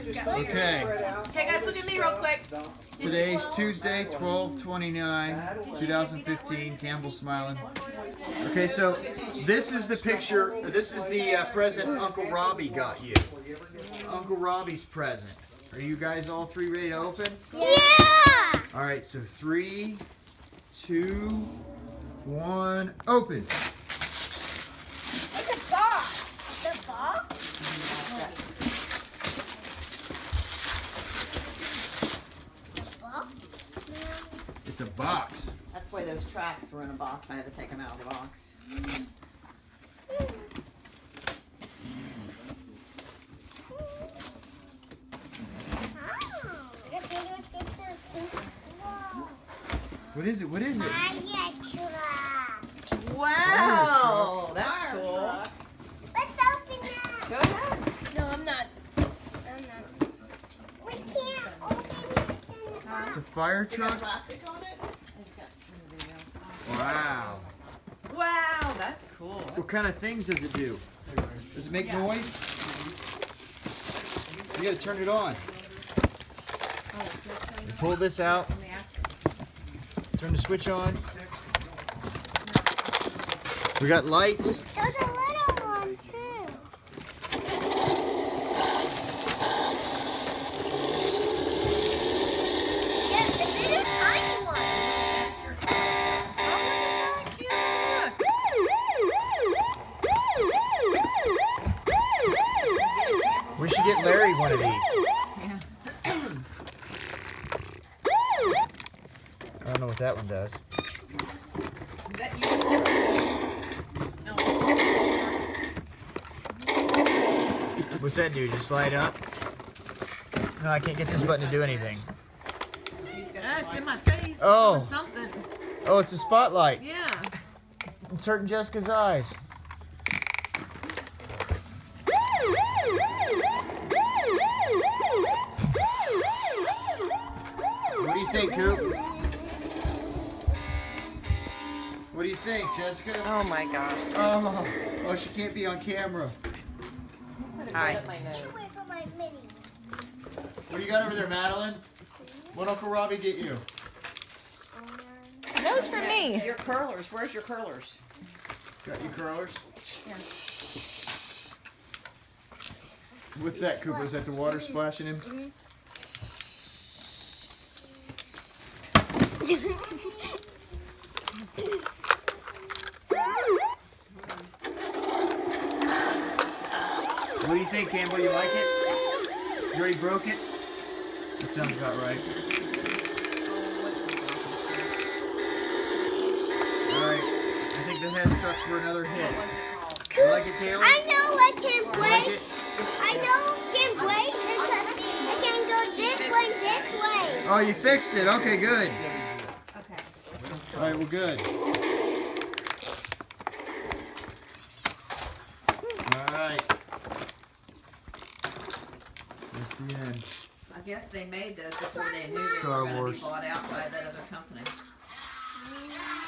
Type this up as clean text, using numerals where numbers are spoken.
Okay. Okay, guys, look at me real quick. Today's Tuesday, 12/29/2015. Campbell's smiling. Okay, so this is the picture. This is the present Uncle Robbie got you. Uncle Robbie's present. Are you guys all three ready to open? Yeah! All right, so 3, 2, 1, open. It's a box. The box? It's a box. That's why those tracks were in a box. I had to take them out of the box. What is it? What is it? Wow, that's cool. Let's open it. Go ahead. No, I'm not. We can't open this in the box. It's a fire truck? Plastic on it? Wow. Wow, that's cool. What kind of things does it do? Does it make noise? You gotta turn it on. You pull this out. Turn the switch on. We got lights. There's a little one too. Yeah, this is a tiny one. We should get Larry one of these. I don't know what that one does. Is that you? What's that do? Just light up? No, I can't get this button to do anything. It's in my face. Oh. Doing something. Oh, it's a spotlight. Yeah. Inserting Jessica's eyes. What do you think, Coop? What do you think, Jessica? Oh my gosh. Oh, she can't be on camera. Hi. Wait for my mini. What do you got over there, Madeline? What Uncle Robbie get you? That was for me. Your curlers. Where's your curlers? Got you curlers? What's that, Cooper? Is that the water splashing him? What do you think, Campbell? You like it? You already broke it? That sounds about right. Alright, I think the Hess trucks were another hit. You like it, Taylor? I know I can You like break. it? I know I can break. I can go this way, this way. Oh, you fixed it. Okay, good. Alright, well, good. Alright. That's the end. I guess they made those before they knew they Star were going to Wars. be bought out by that other company.